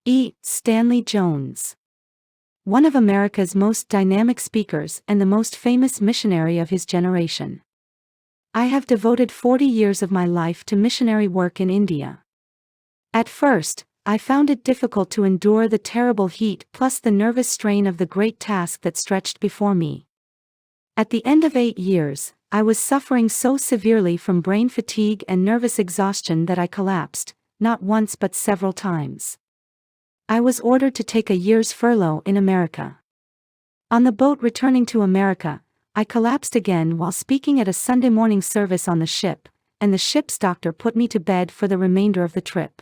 E. Stanley Jones. One of America's most dynamic speakers and the most famous missionary of his generation. I have devoted 40 years of my life to missionary work in India. At first, I found it difficult to endure the terrible heat plus the nervous strain of the great task that stretched before me. At the end of 8 years, I was suffering so severely from brain fatigue and nervous exhaustion that I collapsed, not once but several times. I was ordered to take a year's furlough in America. On the boat returning to America, I collapsed again while speaking at a Sunday morning service on the ship, and the ship's doctor put me to bed for the remainder of the trip.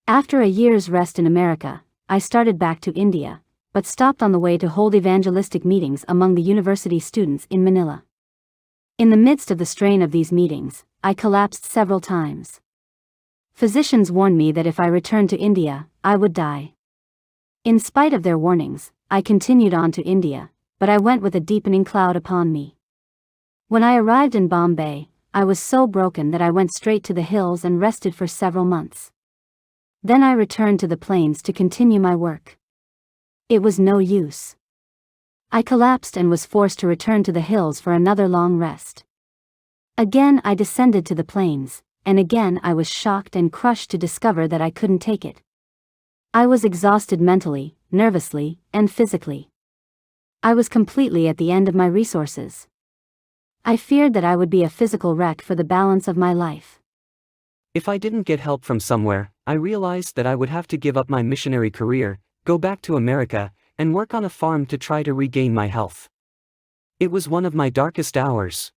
After a year's rest in America, I started back to India, but stopped on the way to hold evangelistic meetings among the university students in Manila. In the midst of the strain of these meetings, I collapsed several times. Physicians warned me that if I returned to India, I would die. In spite of their warnings, I continued on to India, but I went with a deepening cloud upon me. When I arrived in Bombay, I was so broken that I went straight to the hills and rested for several months. Then I returned to the plains to continue my work. It was no use. I collapsed and was forced to return to the hills for another long rest. Again I descended to the plains, and again I was shocked and crushed to discover that I couldn't take it. I was exhausted mentally, nervously, and physically. I was completely at the end of my resources. I feared that I would be a physical wreck for the balance of my life. If I didn't get help from somewhere, I realized that I would have to give up my missionary career, go back to America, and work on a farm to try to regain my health. It was one of my darkest hours.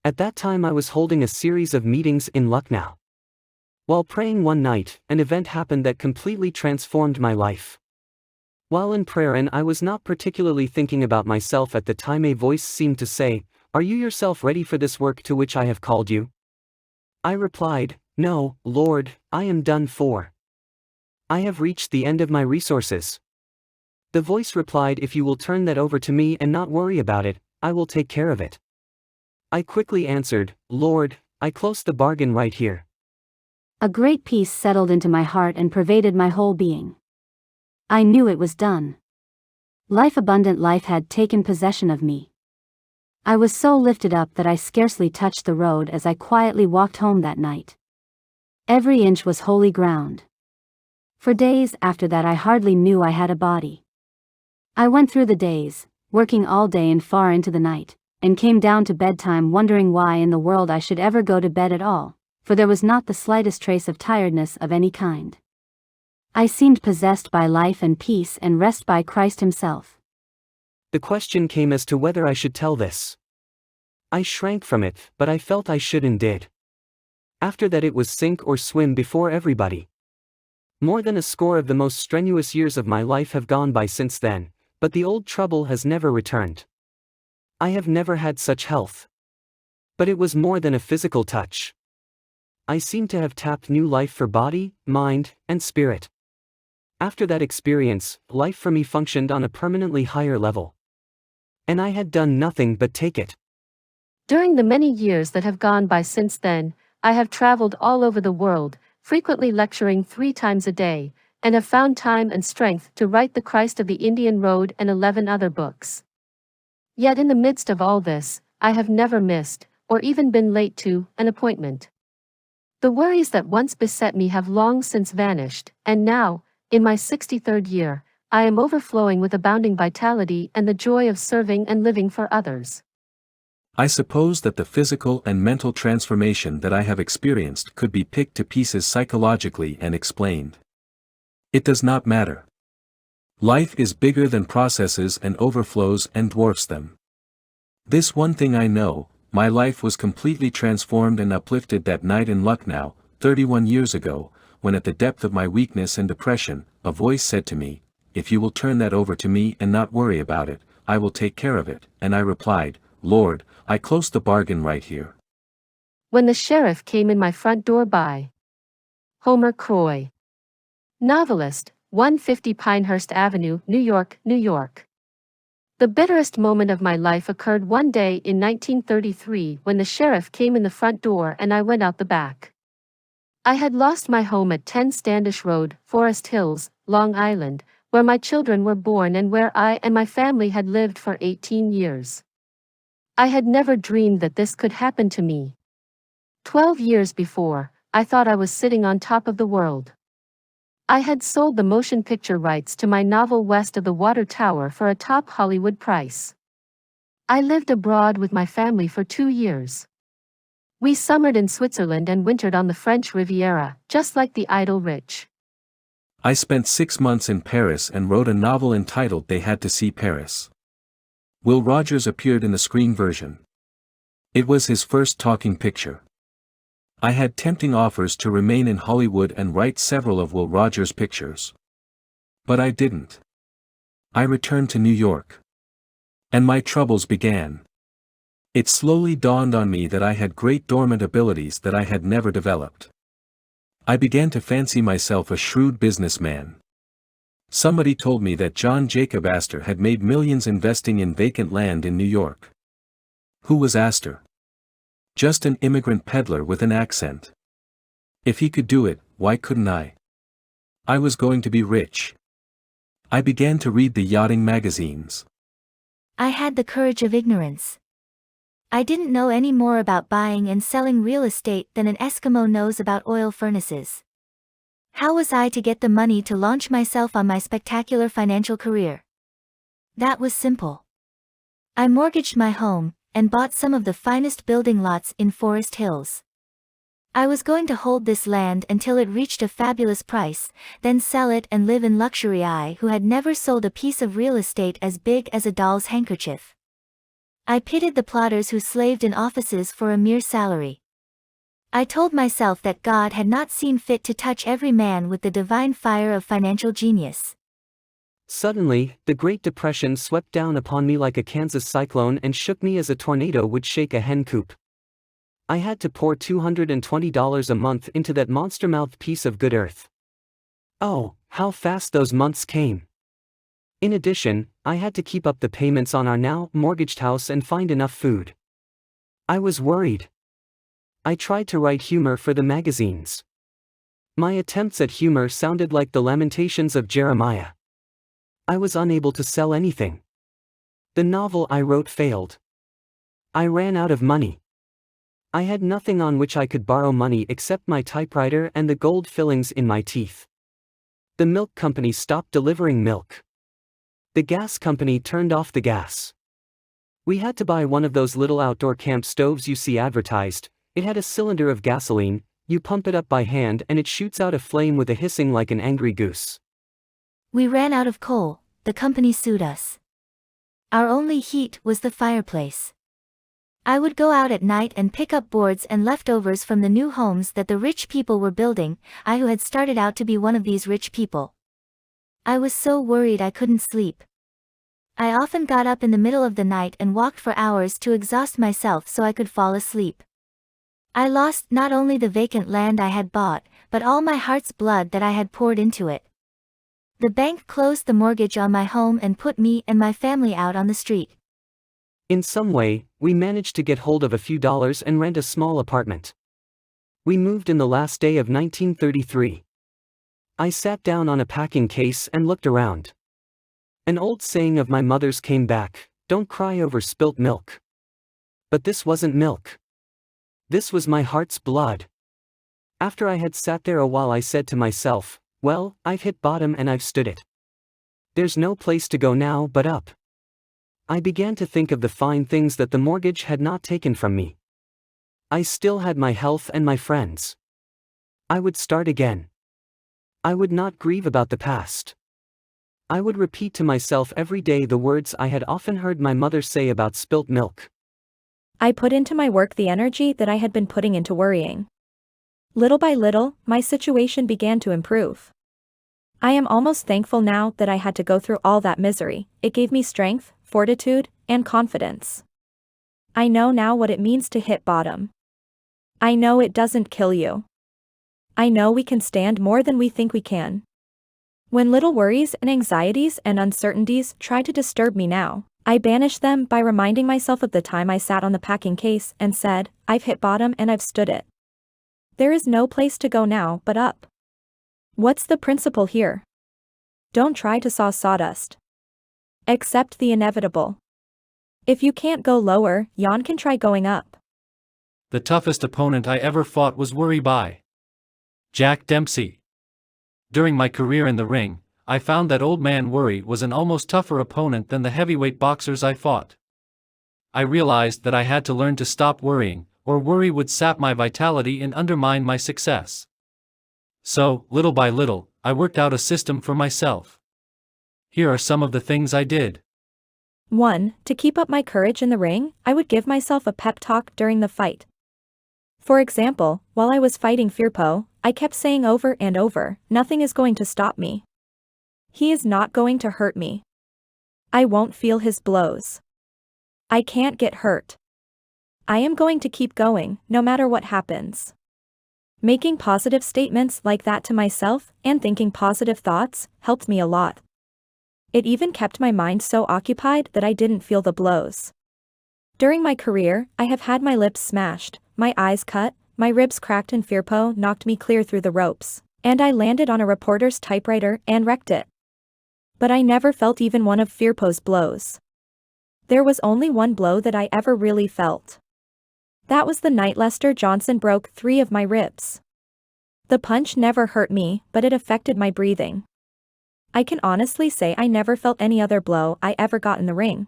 At that time I was holding a series of meetings in Lucknow. While praying one night, an event happened that completely transformed my life. While in prayer and I was not particularly thinking about myself at the time, a voice seemed to say, "Are you yourself ready for this work to which I have called you?" I replied, "No, Lord, I am done for. I have reached the end of my resources." The voice replied, "If you will turn that over to me and not worry about it, I will take care of it." I quickly answered, "Lord, I close the bargain right here." A great peace settled into my heart and pervaded my whole being. I knew it was done. Abundant life had taken possession of me. I was so lifted up that I scarcely touched the road as I quietly walked home that night. Every inch was holy ground. For days after that I hardly knew I had a body. I went through the days, working all day and far into the night, and came down to bedtime wondering why in the world I should ever go to bed at all, for there was not the slightest trace of tiredness of any kind. I seemed possessed by life and peace and rest by Christ Himself. The question came as to whether I should tell this. I shrank from it, but I felt I should and did. After that it was sink or swim before everybody. More than a score of the most strenuous years of my life have gone by since then, but the old trouble has never returned. I have never had such health. But it was more than a physical touch. I seem to have tapped new life for body, mind, and spirit. After that experience, life for me functioned on a permanently higher level. And I had done nothing but take it. During the many years that have gone by since then, I have traveled all over the world, frequently lecturing 3 times a day, and have found time and strength to write The Christ of the Indian Road and 11 other books. Yet in the midst of all this, I have never missed, or even been late to, an appointment. The worries that once beset me have long since vanished, and now, in my 63rd year, I am overflowing with abounding vitality and the joy of serving and living for others. I suppose that the physical and mental transformation that I have experienced could be picked to pieces psychologically and explained. It does not matter. Life is bigger than processes and overflows and dwarfs them. This one thing I know, my life was completely transformed and uplifted that night in Lucknow, 31 years ago, when at the depth of my weakness and depression, a voice said to me, "If you will turn that over to me and not worry about it, I will take care of it," and I replied, "Lord, I close the bargain right here." When the sheriff came in my front door by Homer Croy, novelist, 150 Pinehurst Avenue, New York, New York. The bitterest moment of my life occurred one day in 1933 when the sheriff came in the front door and I went out the back. I had lost my home at 10 Standish Road, Forest Hills, Long Island, where my children were born and where I and my family had lived for 18 years. I had never dreamed that this could happen to me. 12 years before, I thought I was sitting on top of the world. I had sold the motion picture rights to my novel West of the Water Tower for a top Hollywood price. I lived abroad with my family for 2 years. We summered in Switzerland and wintered on the French Riviera, just like the idle rich. I spent 6 months in Paris and wrote a novel entitled They Had to See Paris. Will Rogers appeared in the screen version. It was his first talking picture. I had tempting offers to remain in Hollywood and write several of Will Rogers' pictures. But I didn't. I returned to New York. And my troubles began. It slowly dawned on me that I had great dormant abilities that I had never developed. I began to fancy myself a shrewd businessman. Somebody told me that John Jacob Astor had made millions investing in vacant land in New York. Who was Astor? Just an immigrant peddler with an accent. If he could do it, why couldn't I? I was going to be rich. I began to read the yachting magazines. I had the courage of ignorance. I didn't know any more about buying and selling real estate than an Eskimo knows about oil furnaces. How was I to get the money to launch myself on my spectacular financial career? That was simple. I mortgaged my home, and bought some of the finest building lots in Forest Hills. I was going to hold this land until it reached a fabulous price, then sell it and live in luxury. I, who had never sold a piece of real estate as big as a doll's handkerchief. I pitied the plotters who slaved in offices for a mere salary. I told myself that God had not seen fit to touch every man with the divine fire of financial genius. Suddenly, the Great Depression swept down upon me like a Kansas cyclone and shook me as a tornado would shake a hen coop. I had to pour $220 a month into that monster-mouthed piece of good earth. Oh, how fast those months came! In addition, I had to keep up the payments on our now mortgaged house and find enough food. I was worried. I tried to write humor for the magazines. My attempts at humor sounded like the lamentations of Jeremiah. I was unable to sell anything. The novel I wrote failed. I ran out of money. I had nothing on which I could borrow money except my typewriter and the gold fillings in my teeth. The milk company stopped delivering milk. The gas company turned off the gas. We had to buy one of those little outdoor camp stoves you see advertised. It had a cylinder of gasoline, you pump it up by hand and it shoots out a flame with a hissing like an angry goose. We ran out of coal, the company sued us. Our only heat was the fireplace. I would go out at night and pick up boards and leftovers from the new homes that the rich people were building, I who had started out to be one of these rich people. I was so worried I couldn't sleep. I often got up in the middle of the night and walked for hours to exhaust myself so I could fall asleep. I lost not only the vacant land I had bought, but all my heart's blood that I had poured into it. The bank closed the mortgage on my home and put me and my family out on the street. In some way, we managed to get hold of a few dollars and rent a small apartment. We moved in the last day of 1933. I sat down on a packing case and looked around. An old saying of my mother's came back, "Don't cry over spilt milk." But this wasn't milk. This was my heart's blood. After I had sat there a while, I said to myself, well, I've hit bottom and I've stood it. There's no place to go now but up. I began to think of the fine things that the mortgage had not taken from me. I still had my health and my friends. I would start again. I would not grieve about the past. I would repeat to myself every day the words I had often heard my mother say about spilt milk. I put into my work the energy that I had been putting into worrying. Little by little, my situation began to improve. I am almost thankful now that I had to go through all that misery. It gave me strength, fortitude, and confidence. I know now what it means to hit bottom. I know it doesn't kill you. I know we can stand more than we think we can. When little worries and anxieties and uncertainties try to disturb me now, I banish them by reminding myself of the time I sat on the packing case and said, I've hit bottom and I've stood it. There is no place to go now but up. What's the principle here? Don't try to saw sawdust. Accept the inevitable. If you can't go lower, yon can try going up. The toughest opponent I ever fought was worry by Jack Dempsey. During my career in the ring, I found that old man worry was an almost tougher opponent than the heavyweight boxers I fought. I realized that I had to learn to stop worrying, or worry would sap my vitality and undermine my success. So, little by little, I worked out a system for myself. Here are some of the things I did. 1. To keep up my courage in the ring, I would give myself a pep talk during the fight. For example, while I was fighting Firpo, I kept saying over and over, "Nothing is going to stop me. He is not going to hurt me. I won't feel his blows. I can't get hurt. I am going to keep going, no matter what happens." Making positive statements like that to myself, and thinking positive thoughts, helped me a lot. It even kept my mind so occupied that I didn't feel the blows. During my career, I have had my lips smashed, my eyes cut, my ribs cracked, and Firpo knocked me clear through the ropes, and I landed on a reporter's typewriter and wrecked it. But I never felt even one of Firpo's blows. There was only one blow that I ever really felt. That was the night Lester Johnson broke 3 of my ribs. The punch never hurt me, but it affected my breathing. I can honestly say I never felt any other blow I ever got in the ring.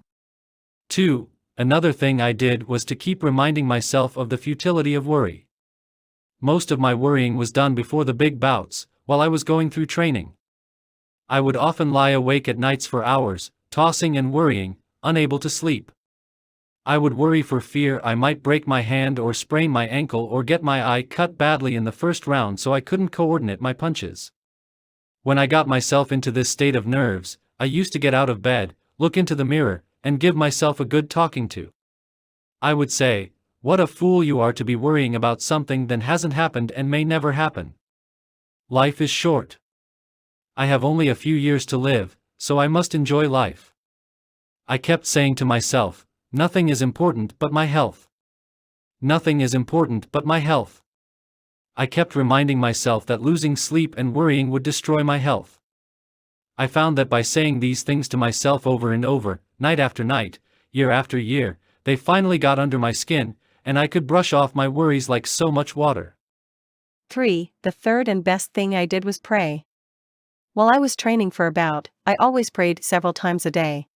2. Another thing I did was to keep reminding myself of the futility of worry. Most of my worrying was done before the big bouts, while I was going through training. I would often lie awake at nights for hours, tossing and worrying, unable to sleep. I would worry for fear I might break my hand or sprain my ankle or get my eye cut badly in the first round, so I couldn't coordinate my punches. When I got myself into this state of nerves, I used to get out of bed, look into the mirror, and give myself a good talking to. I would say, "What a fool you are to be worrying about something that hasn't happened and may never happen. Life is short. I have only a few years to live, so I must enjoy life." I kept saying to myself, "Nothing is important but my health. Nothing is important but my health." I kept reminding myself that losing sleep and worrying would destroy my health. I found that by saying these things to myself over and over, night after night, year after year, they finally got under my skin, and I could brush off my worries like so much water. 3. The third and best thing I did was pray. While I was training for a bout, I always prayed several times a day.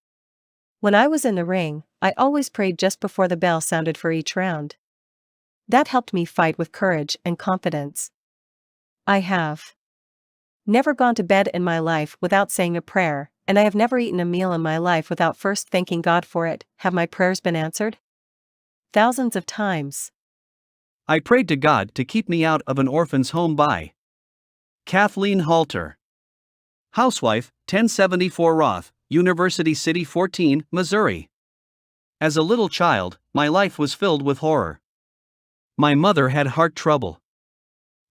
When I was in the ring, I always prayed just before the bell sounded for each round. That helped me fight with courage and confidence. I have never gone to bed in my life without saying a prayer, and I have never eaten a meal in my life without first thanking God for it. Have my prayers been answered? Thousands of times. I prayed to God to keep me out of an orphan's home by Kathleen Halter. Housewife, 1074 Roth, University City 14, Missouri. As a little child, my life was filled with horror. My mother had heart trouble.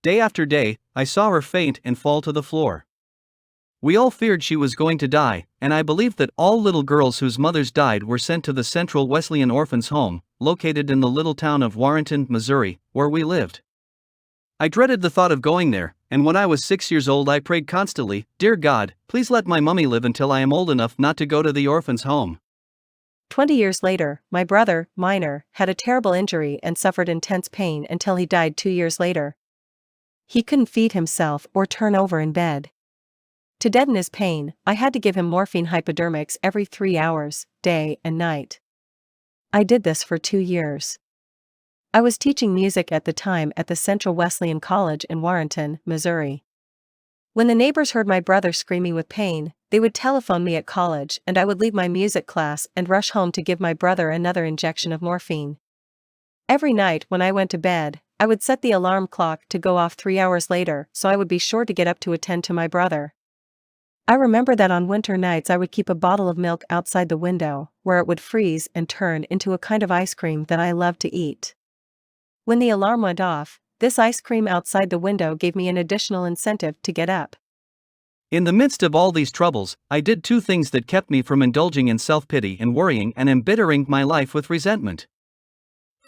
Day after day, I saw her faint and fall to the floor. We all feared she was going to die, and I believed that all little girls whose mothers died were sent to the Central Wesleyan Orphans Home, located in the little town of Warrenton, Missouri, where we lived. I dreaded the thought of going there, and when I was 6 years old I prayed constantly, "Dear God, please let my mummy live until I am old enough not to go to the orphan's home." 20 years later, my brother, Minor, had a terrible injury and suffered intense pain until he died 2 years later. He couldn't feed himself or turn over in bed. To deaden his pain, I had to give him morphine hypodermics every 3 hours, day and night. I did this for 2 years. I was teaching music at the time at the Central Wesleyan College in Warrenton, Missouri. When the neighbors heard my brother screaming with pain, they would telephone me at college, and I would leave my music class and rush home to give my brother another injection of morphine. Every night when I went to bed, I would set the alarm clock to go off 3 hours later so I would be sure to get up to attend to my brother. I remember that on winter nights I would keep a bottle of milk outside the window, where it would freeze and turn into a kind of ice cream that I loved to eat. When the alarm went off, this ice cream outside the window gave me an additional incentive to get up. In the midst of all these troubles, I did 2 things that kept me from indulging in self-pity and worrying and embittering my life with resentment.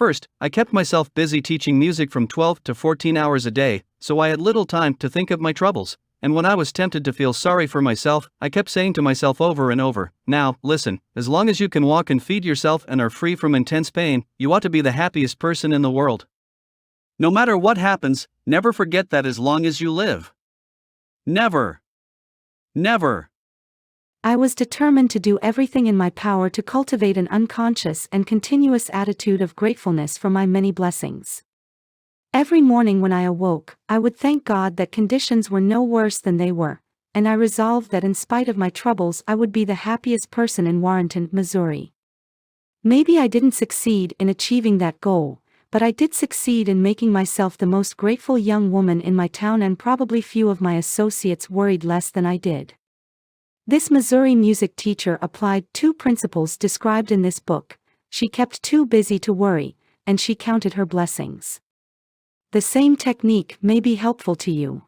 First, I kept myself busy teaching music from 12 to 14 hours a day, so I had little time to think of my troubles. And when I was tempted to feel sorry for myself, I kept saying to myself over and over, "Now, listen, as long as you can walk and feed yourself and are free from intense pain, you ought to be the happiest person in the world. No matter what happens, never forget that as long as you live. Never. Never." I was determined to do everything in my power to cultivate an unconscious and continuous attitude of gratefulness for my many blessings. Every morning when I awoke, I would thank God that conditions were no worse than they were, and I resolved that in spite of my troubles I would be the happiest person in Warrenton, Missouri. Maybe I didn't succeed in achieving that goal, but I did succeed in making myself the most grateful young woman in my town, and probably few of my associates worried less than I did. This Missouri music teacher applied 2 principles described in this book: she kept too busy to worry, and she counted her blessings. The same technique may be helpful to you.